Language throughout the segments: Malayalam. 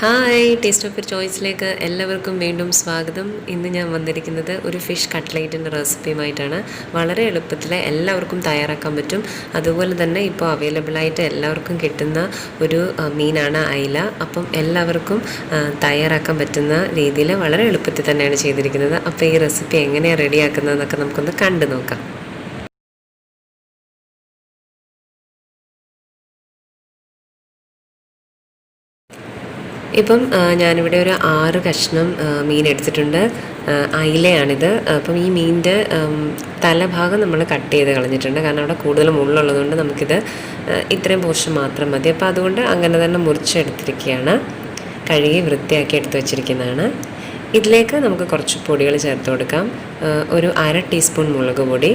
ഹായ്, ടേസ്റ്റ് ഓഫ് യുവർ ചോയ്സിലേക്ക് എല്ലാവർക്കും വീണ്ടും സ്വാഗതം. ഇന്ന് ഞാൻ വന്നിരിക്കുന്നത് ഒരു ഫിഷ് കട്ട്ലേറ്റിൻ്റെ റെസിപ്പിയുമായിട്ടാണ്. വളരെ എളുപ്പത്തിൽ എല്ലാവർക്കും തയ്യാറാക്കാൻ പറ്റും. അതുപോലെ തന്നെ ഇപ്പോൾ അവൈലബിളായിട്ട് എല്ലാവർക്കും കിട്ടുന്ന ഒരു മീനാണ് അയില. അപ്പം എല്ലാവർക്കും തയ്യാറാക്കാൻ പറ്റുന്ന രീതിയിൽ വളരെ എളുപ്പത്തിൽ തന്നെയാണ് ചെയ്തിരിക്കുന്നത്. അപ്പോൾ ഈ റെസിപ്പി എങ്ങനെയാണ് റെഡിയാക്കുന്നതെന്നൊക്കെ നമുക്കൊന്ന് കണ്ടു നോക്കാം. ഇപ്പം ഞാനിവിടെ ഒരു 6 കഷ്ണം മീൻ എടുത്തിട്ടുണ്ട്. അയിലയാണിത്. അപ്പം ഈ മീനിൻ്റെ തലഭാഗം നമ്മൾ കട്ട് ചെയ്ത് കളഞ്ഞിട്ടുണ്ട്. കാരണം അവിടെ കൂടുതൽ മുള്ളുള്ളതുകൊണ്ട് നമുക്കിത് ഇത്രയും പോർഷൻ മാത്രം മതി. അപ്പോൾ അതുകൊണ്ട് അങ്ങനെ തന്നെ മുറിച്ചെടുത്തിരിക്കുകയാണ്. കഴുകി വൃത്തിയാക്കി എടുത്ത് വെച്ചിരിക്കുന്നതാണ്. ഇതിലേക്ക് നമുക്ക് കുറച്ച് പൊടികൾ ചേർത്ത് കൊടുക്കാം. ഒരു 1/2 ടീസ്പൂൺ മുളക് പൊടി,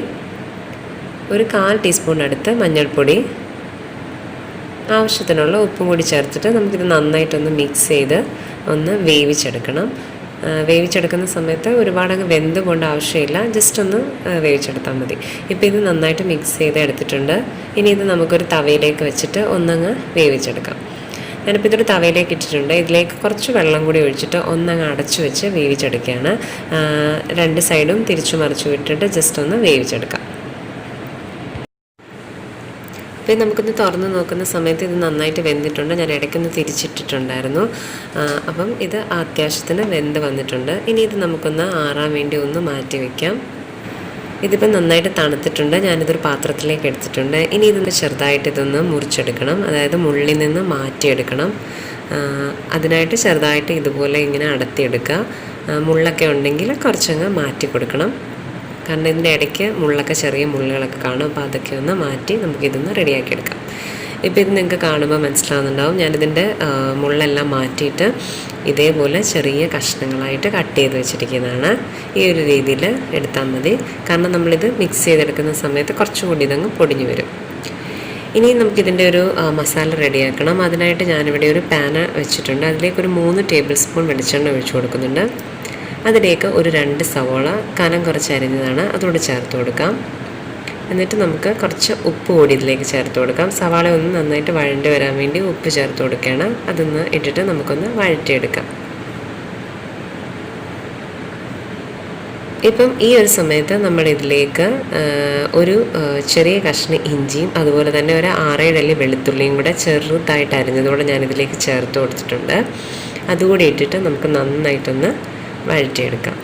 ഒരു 1/4 ടീസ്പൂൺ അടുത്ത് മഞ്ഞൾപ്പൊടി, ആവശ്യത്തിനുള്ള ഉപ്പും കൂടി ചേർത്തിട്ട് നമുക്കിത് നന്നായിട്ടൊന്ന് മിക്സ് ചെയ്ത് ഒന്ന് വേവിച്ചെടുക്കണം. വേവിച്ചെടുക്കുന്ന സമയത്ത് ഒരുപാടങ്ങ് വെന്ത് പോകേണ്ട ആവശ്യമില്ല, ജസ്റ്റ് ഒന്ന് വേവിച്ചെടുത്താൽ മതി. ഇപ്പോൾ ഇത് നന്നായിട്ട് മിക്സ് ചെയ്ത് എടുത്തിട്ടുണ്ട്. ഇനി ഇത് നമുക്കൊരു തവയിലേക്ക് വെച്ചിട്ട് ഒന്നങ്ങ് വേവിച്ചെടുക്കാം. ഞാനിപ്പോൾ ഇതൊരു തവയിലേക്ക് ഇട്ടിട്ടുണ്ട്. ഇതിലേക്ക് കുറച്ച് വെള്ളം കൂടി ഒഴിച്ചിട്ട് ഒന്നങ്ങ് അടച്ചു വെച്ച് വേവിച്ചെടുക്കുകയാണ്. 2 സൈഡും തിരിച്ചു മറിച്ചു വിട്ടിട്ട് ജസ്റ്റ് ഒന്ന് വേവിച്ചെടുക്കാം. അപ്പോൾ നമുക്കൊന്ന് തുറന്ന് നോക്കുന്ന സമയത്ത് ഇത് നന്നായിട്ട് വെന്തിട്ടുണ്ട്. ഞാൻ ഇടയ്ക്കൊന്ന് തിരിച്ചിട്ടിട്ടുണ്ടായിരുന്നു. അപ്പം ഇത് അത്യാവശ്യത്തിന് വെന്ത് വന്നിട്ടുണ്ട്. ഇനി ഇത് നമുക്കൊന്ന് ആറാൻ വേണ്ടി ഒന്ന് മാറ്റി വയ്ക്കാം. ഇതിപ്പോൾ നന്നായിട്ട് തണുത്തിട്ടുണ്ട്. ഞാനിതൊരു പാത്രത്തിലേക്ക് എടുത്തിട്ടുണ്ട്. ഇനി ഇതൊന്ന് ചെറുതായിട്ട് ഇതൊന്ന് മുറിച്ചെടുക്കണം, അതായത് മുള്ളിൽ നിന്ന് മാറ്റിയെടുക്കണം. അതിനായിട്ട് ചെറുതായിട്ട് ഇതുപോലെ ഇങ്ങനെ അടത്തിയെടുക്കുക. മുള്ളൊക്കെ ഉണ്ടെങ്കിൽ കുറച്ചങ്ങ് മാറ്റി കൊടുക്കണം. കാരണം ഇതിൻ്റെ ഇടയ്ക്ക് മുള്ളൊക്കെ ചെറിയ മുള്ളുകളൊക്കെ കാണും. അപ്പോൾ അതൊക്കെ ഒന്ന് മാറ്റി നമുക്കിതൊന്ന് റെഡിയാക്കിയെടുക്കാം. ഇപ്പോൾ ഇത് നിങ്ങൾക്ക് കാണുമ്പോൾ മനസ്സിലാവുന്നുണ്ടാവും. ഞാനിതിൻ്റെ മുള്ളെല്ലാം മാറ്റിയിട്ട് ഇതേപോലെ ചെറിയ കഷ്ണങ്ങളായിട്ട് കട്ട് ചെയ്ത് വെച്ചിരിക്കുന്നതാണ്. ഈ ഒരു രീതിയിൽ എടുത്താൽ മതി. കാരണം നമ്മളിത് മിക്സ് ചെയ്തെടുക്കുന്ന സമയത്ത് കുറച്ചുകൂടി ഇതങ്ങ് പൊടിഞ്ഞു വരും. ഇനി നമുക്കിതിൻ്റെ ഒരു മസാല റെഡിയാക്കണം. അതിനായിട്ട് ഞാനിവിടെ ഒരു പാന് വെച്ചിട്ടുണ്ട്. അതിലേക്കൊരു 3 ടേബിൾ സ്പൂൺ വെളിച്ചെണ്ണ ഒഴിച്ചു കൊടുക്കുന്നുണ്ട്. അതിലേക്ക് ഒരു 2 സവോള കനം കുറച്ച് അരിഞ്ഞതാണ് അതോട് ചേർത്ത് കൊടുക്കാം. എന്നിട്ട് നമുക്ക് കുറച്ച് ഉപ്പ് കൂടി ഇതിലേക്ക് ചേർത്ത് കൊടുക്കാം. സവാള ഒന്ന് നന്നായിട്ട് വഴണ്ടി വരാൻ വേണ്ടി ഉപ്പ് ചേർത്ത് കൊടുക്കുകയാണ്. അതൊന്ന് ഇട്ടിട്ട് നമുക്കൊന്ന് വഴറ്റിയെടുക്കാം. ഇപ്പം ഈ ഒരു സമയത്ത് നമ്മൾ ഇതിലേക്ക് ഒരു ചെറിയ കഷ്ണം ഇഞ്ചിയും അതുപോലെ തന്നെ ഒരു 6-7 അല്ലി വെളുത്തുള്ളിയും കൂടെ ചെറുതായിട്ട് അരിഞ്ഞതുകൂടെ ഞാനിതിലേക്ക് ചേർത്ത് കൊടുത്തിട്ടുണ്ട്. അതുകൂടി ഇട്ടിട്ട് നമുക്ക് നന്നായിട്ടൊന്ന് വഴറ്റിയെടുക്കാം.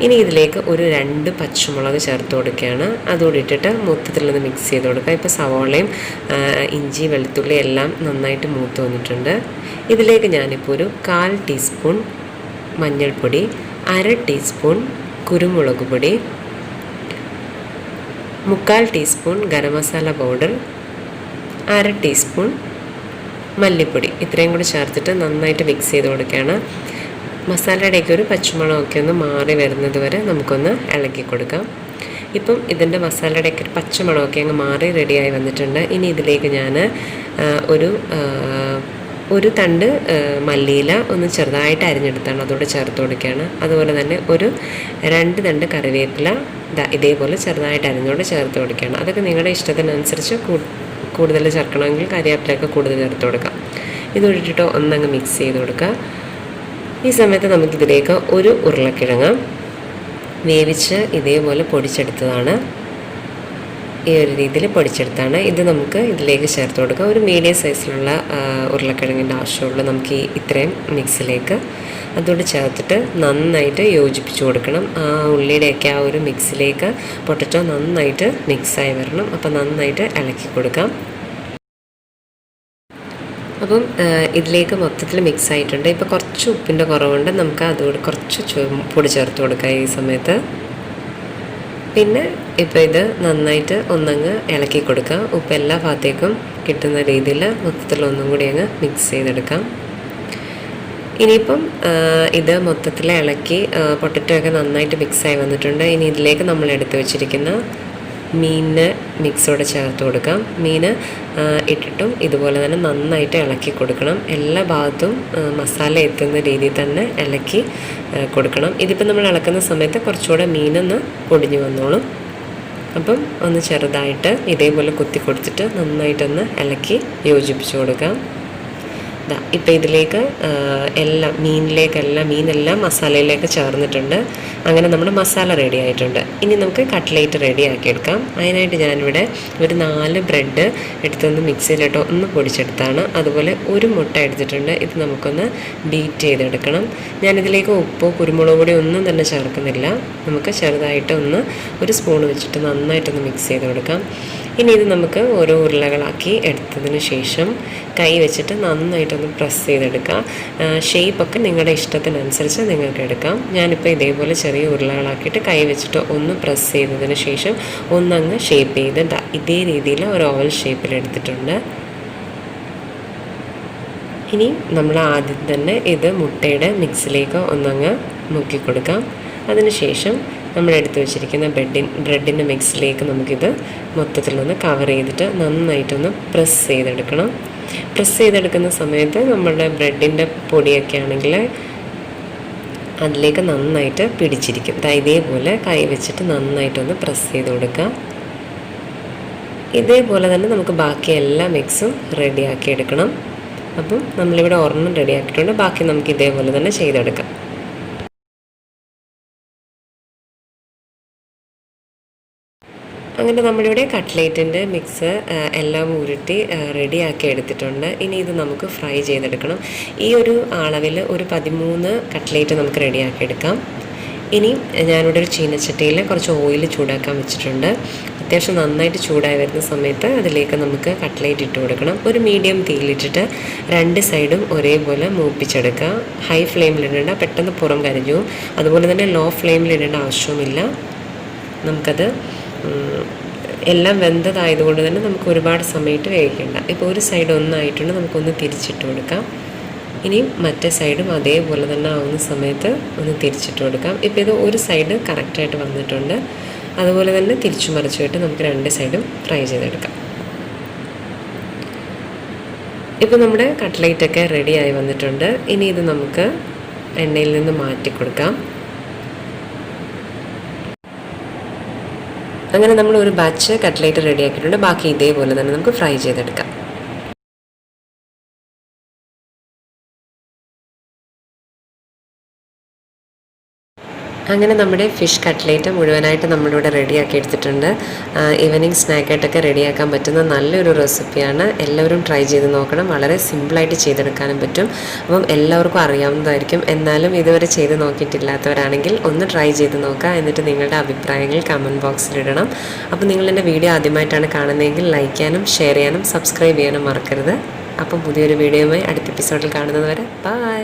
ഇനി ഇതിലേക്ക് ഒരു 2 പച്ചമുളക് ചേർത്ത് കൊടുക്കുകയാണ്. അതുകൂടി ഇട്ടിട്ട് മൊത്തത്തിലൊന്ന് മിക്സ് ചെയ്ത് കൊടുക്കുക. ഇപ്പോൾ സവോളയും ഇഞ്ചി വെളുത്തുള്ളി എല്ലാം നന്നായിട്ട് മൂത്ത് വന്നിട്ടുണ്ട്. ഇതിലേക്ക് ഞാനിപ്പോൾ ഒരു 1/4 ടീസ്പൂൺ മഞ്ഞൾപ്പൊടി, 1/2 ടീസ്പൂൺ കുരുമുളക് പൊടി, 3/4 ടീസ്പൂൺ ഗരംമസാല പൗഡർ, 1/2 ടീസ്പൂൺ മല്ലിപ്പൊടി ഇത്രയും കൂടി ചേർത്തിട്ട് നന്നായിട്ട് മിക്സ് ചെയ്ത് കൊടുക്കുകയാണ്. മസാലയുടെയൊക്കെ ഒരു പച്ചമണമൊക്കെ ഒന്ന് മാറി വരുന്നത് വരെ നമുക്കൊന്ന് ഇളക്കി കൊടുക്കാം. ഇപ്പം ഇതിൻ്റെ മസാലയുടെയൊക്കെ ഒരു പച്ചമണമൊക്കെ അങ്ങ് മാറി റെഡിയായി വന്നിട്ടുണ്ട്. ഇനി ഇതിലേക്ക് ഞാൻ ഒരു തണ്ട് മല്ലിയില ഒന്ന് ചെറുതായിട്ട് അരിഞ്ഞെടുത്താണ് അതോടെ ചേർത്ത് കൊടുക്കുകയാണ്. അതുപോലെ തന്നെ ഒരു 2 തണ്ട് കറിവേപ്പില ഇതേപോലെ ചെറുതായിട്ട് അരിഞ്ഞോട് ചേർത്ത് കൊടുക്കുകയാണ്. അതൊക്കെ നിങ്ങളുടെ ഇഷ്ടത്തിനനുസരിച്ച് കൂടുതൽ ചേർക്കണമെങ്കിൽ കറിവേപ്പിലൊക്കെ കൂടുതൽ ചേർത്ത് കൊടുക്കാം. ഇതൊഴിച്ചിട്ട് ഒന്നങ്ങ് മിക്സ് ചെയ്ത് കൊടുക്കുക. ഈ സമയത്ത് നമുക്കിതിലേക്ക് ഒരു ഉരുളക്കിഴങ്ങ് വേവിച്ച് ഇതേപോലെ പൊടിച്ചെടുത്തതാണ്. ഈ ഒരു രീതിയിൽ പൊടിച്ചെടുത്താണ്. ഇത് നമുക്ക് ഇതിലേക്ക് ചേർത്ത് കൊടുക്കാം. ഒരു മീഡിയം സൈസിലുള്ള ഉരുളക്കിഴങ്ങിൻ്റെ ആവശ്യമുള്ളൂ നമുക്ക് ഇത്രയും മിക്സിലേക്ക്. അതോട് ചേർത്തിട്ട് നന്നായിട്ട് യോജിപ്പിച്ച് കൊടുക്കണം. ആ ഉള്ളിയുടെയൊക്കെ ആ ഒരു മിക്സിലേക്ക് പൊട്ടറ്റോ നന്നായിട്ട് മിക്സായി വരണം. അപ്പോൾ നന്നായിട്ട് ഇളക്കി കൊടുക്കാം. അപ്പം ഇതിലേക്ക് മൊത്തത്തിൽ മിക്സ് ആയിട്ടുണ്ട്. ഇപ്പോൾ കുറച്ച് ഉപ്പിൻ്റെ കുറവുണ്ട്. നമുക്ക് അതുകൂടി കുറച്ച് പൊടി ചേർത്ത് കൊടുക്കാം ഈ സമയത്ത്. പിന്നെ ഇപ്പോൾ ഇത് നന്നായിട്ട് ഒന്നങ്ങ് ഇളക്കി കൊടുക്കാം. ഉപ്പ് എല്ലാ ഭാഗത്തേക്കും കിട്ടുന്ന രീതിയിൽ മൊത്തത്തിൽ ഒന്നും കൂടി അങ്ങ് മിക്സ് ചെയ്തെടുക്കാം. ഇനിയിപ്പം ഇത് മൊത്തത്തിൽ ഇളക്കി പൊട്ടറ്റോ ഒക്കെ നന്നായിട്ട് മിക്സായി വന്നിട്ടുണ്ട്. ഇനി ഇതിലേക്ക് നമ്മൾ എടുത്ത് വെച്ചിരിക്കുന്ന മീനിന് മിക്സോടെ ചേർത്ത് കൊടുക്കാം. മീൻ ഇട്ടിട്ടും ഇതുപോലെ തന്നെ നന്നായിട്ട് ഇളക്കി കൊടുക്കണം. എല്ലാ ഭാഗത്തും മസാല എത്തുന്ന രീതിയിൽ തന്നെ ഇളക്കി കൊടുക്കണം. ഇതിപ്പോൾ നമ്മൾ ഇളക്കുന്ന സമയത്ത് കുറച്ചുകൂടെ മീനൊന്ന് പൊടിഞ്ഞു വന്നോളും. അപ്പം ഒന്ന് ചെറുതായിട്ട് ഇതേപോലെ കുത്തി കൊടുത്തിട്ട് നന്നായിട്ടൊന്ന് ഇളക്കി യോജിപ്പിച്ച് കൊടുക്കാം. ഇപ്പോൾ ഇതിലേക്ക് മീനെല്ലാം മസാലയിലേക്ക് ചേർന്നിട്ടുണ്ട്. അങ്ങനെ നമ്മുടെ മസാല റെഡി ആയിട്ടുണ്ട്. ഇനി നമുക്ക് കട്ട്ലേറ്റ് റെഡിയാക്കിയെടുക്കാം. അതിനായിട്ട് ഞാനിവിടെ ഒരു 4 ബ്രെഡ് എടുത്തൊന്ന് മിക്സിയിലിട്ട് ഒന്ന് പൊടിച്ചെടുത്താണ്. അതുപോലെ ഒരു മുട്ട എടുത്തിട്ടുണ്ട്. ഇത് നമുക്കൊന്ന് ബീറ്റ് ചെയ്തെടുക്കണം. ഞാനിതിലേക്ക് ഉപ്പോ കുരുമുളക് പൊടി ഒന്നും തന്നെ ചേർക്കുന്നില്ല. നമുക്ക് ചെറുതായിട്ട് ഒരു സ്പൂൺ വെച്ചിട്ട് നന്നായിട്ടൊന്ന് മിക്സ് ചെയ്ത് കൊടുക്കാം. ഇനി ഇത് നമുക്ക് ഓരോ ഉരുളകളാക്കി എടുത്തതിന് ശേഷം കൈ വെച്ചിട്ട് നന്നായിട്ടൊന്ന് പ്രസ് ചെയ്തെടുക്കാം. ഷേപ്പൊക്കെ നിങ്ങളുടെ ഇഷ്ടത്തിനനുസരിച്ച് നിങ്ങൾക്ക് എടുക്കാം. ഞാനിപ്പോൾ ഇതേപോലെ ചെറിയ ഉരുളകളാക്കിയിട്ട് കൈ വെച്ചിട്ട് ഒന്ന് പ്രസ് ചെയ്തതിന് ശേഷം ഒന്നങ്ങ് ഷേപ്പ് ചെയ്ത് ഇതേ രീതിയിൽ ഒരു ഓവൽ ഷേപ്പിലെടുത്തിട്ടുണ്ട്. ഇനി നമ്മൾ ആദ്യം തന്നെ ഇത് മുട്ടയുടെ മിക്സിലേക്ക് ഒന്നങ്ങ് മുക്കി കൊടുക്കാം. അതിനുശേഷം നമ്മൾ എടുത്തു വെച്ചിരിക്കുന്ന ബ്രെഡിൻ്റെ മിക്സിലേക്ക് നമുക്കിത് മൊത്തത്തിലൊന്ന് കവർ ചെയ്തിട്ട് നന്നായിട്ടൊന്ന് പ്രസ് ചെയ്തെടുക്കണം. പ്രസ് ചെയ്തെടുക്കുന്ന സമയത്ത് നമ്മളുടെ ബ്രെഡിൻ്റെ പൊടിയൊക്കെ ആണെങ്കിൽ അതിലേക്ക് നന്നായിട്ട് പിടിച്ചിരിക്കും. ഇതേപോലെ കൈ വെച്ചിട്ട് നന്നായിട്ടൊന്ന് പ്രസ് ചെയ്ത് കൊടുക്കുക. ഇതേപോലെ തന്നെ നമുക്ക് ബാക്കി എല്ലാ മിക്സും റെഡിയാക്കി എടുക്കണം. അപ്പം നമ്മളിവിടെ ഒരെണ്ണം റെഡിയാക്കിയിട്ടുണ്ട്. ബാക്കി നമുക്ക് ഇതേപോലെ തന്നെ ചെയ്തെടുക്കാം. അങ്ങനെ നമ്മളിവിടെ കട്ട്ലേറ്റിൻ്റെ മിക്സ് എല്ലാം ഉരുട്ടി റെഡിയാക്കി എടുത്തിട്ടുണ്ട്. ഇനി ഇത് നമുക്ക് ഫ്രൈ ചെയ്തെടുക്കണം. ഈ ഒരു അളവിൽ ഒരു 13 കട്ട്ലേറ്റ് നമുക്ക് റെഡിയാക്കി എടുക്കാം. ഇനി ഞാനിവിടെ ഒരു ചീനച്ചട്ടിയിൽ കുറച്ച് ഓയിൽ ചൂടാക്കാൻ വെച്ചിട്ടുണ്ട്. അത്യാവശ്യം നന്നായിട്ട് ചൂടായി വരുന്ന സമയത്ത് അതിലേക്ക് നമുക്ക് കട്ട്ലേറ്റ് ഇട്ട് കൊടുക്കണം. ഒരു മീഡിയം തീയിലിട്ടിട്ട് 2 സൈഡും ഒരേപോലെ മൂപ്പിച്ചെടുക്കുക. ഹൈ ഫ്ലെയിമിലിടേണ്ട, പെട്ടെന്ന് പുറം കരിഞ്ഞു. അതുപോലെ തന്നെ ലോ ഫ്ലെയിമിലിടേണ്ട ആവശ്യവുമില്ല. നമുക്കത് എല്ലാം വെന്തതായതുകൊണ്ട് തന്നെ നമുക്ക് ഒരുപാട് സമയത്ത് വേവിക്കേണ്ട. ഇപ്പോൾ ഒരു സൈഡ് ഒന്നായിട്ടുണ്ട്, നമുക്കൊന്ന് തിരിച്ചിട്ട് കൊടുക്കാം. ഇനി മറ്റേ സൈഡും അതേപോലെ തന്നെ ആവുന്ന സമയത്ത് ഒന്ന് തിരിച്ചിട്ട് കൊടുക്കാം. ഇപ്പോൾ ഇത് ഒരു സൈഡ് കറക്റ്റായിട്ട് വന്നിട്ടുണ്ട്. അതുപോലെ തന്നെ തിരിച്ചു മറിച്ച് വിട്ട് നമുക്ക് 2 സൈഡും ഫ്രൈ ചെയ്തെടുക്കാം. ഇപ്പോൾ നമ്മുടെ കട്ട്ലേറ്റൊക്കെ റെഡിയായി വന്നിട്ടുണ്ട്. ഇനി ഇത് നമുക്ക് എണ്ണയിൽ നിന്ന് മാറ്റി കൊടുക്കാം. അങ്ങനെ നമ്മൾ ഒരു ബാച്ച് കട്ട്ലേറ്റ് റെഡിയാക്കിയിട്ടുണ്ട്. ബാക്കി ഇതേപോലെ തന്നെ നമുക്ക് ഫ്രൈ ചെയ്തെടുക്കാം. അങ്ങനെ നമ്മുടെ ഫിഷ് കട്ട്ലേറ്റ് മുഴുവനായിട്ട് നമ്മളിവിടെ റെഡിയാക്കി എടുത്തിട്ടുണ്ട്. ഈവനിങ് സ്നാക്കായിട്ടൊക്കെ റെഡിയാക്കാൻ പറ്റുന്ന നല്ലൊരു റെസിപ്പിയാണ്. എല്ലാവരും ട്രൈ ചെയ്ത് നോക്കണം. വളരെ സിമ്പിളായിട്ട് ചെയ്തെടുക്കാനും പറ്റും. അപ്പം എല്ലാവർക്കും അറിയാവുന്നതായിരിക്കും. എന്നാലും ഇതുവരെ ചെയ്ത് നോക്കിയിട്ടില്ലാത്തവരാണെങ്കിൽ ഒന്ന് ട്രൈ ചെയ്ത് നോക്കുക. എന്നിട്ട് നിങ്ങളുടെ അഭിപ്രായങ്ങൾ കമൻറ്റ് ബോക്സിലിടണം. അപ്പോൾ നിങ്ങളെൻ്റെ വീഡിയോ ആദ്യമായിട്ടാണ് കാണുന്നതെങ്കിൽ ലൈക്ക് ചെയ്യാനും ഷെയർ ചെയ്യാനും സബ്സ്ക്രൈബ് ചെയ്യാനും മറക്കരുത്. അപ്പം പുതിയൊരു വീഡിയോയുമായി അടുത്ത എപ്പിസോഡിൽ കാണുന്നത് വരെ ബൈ.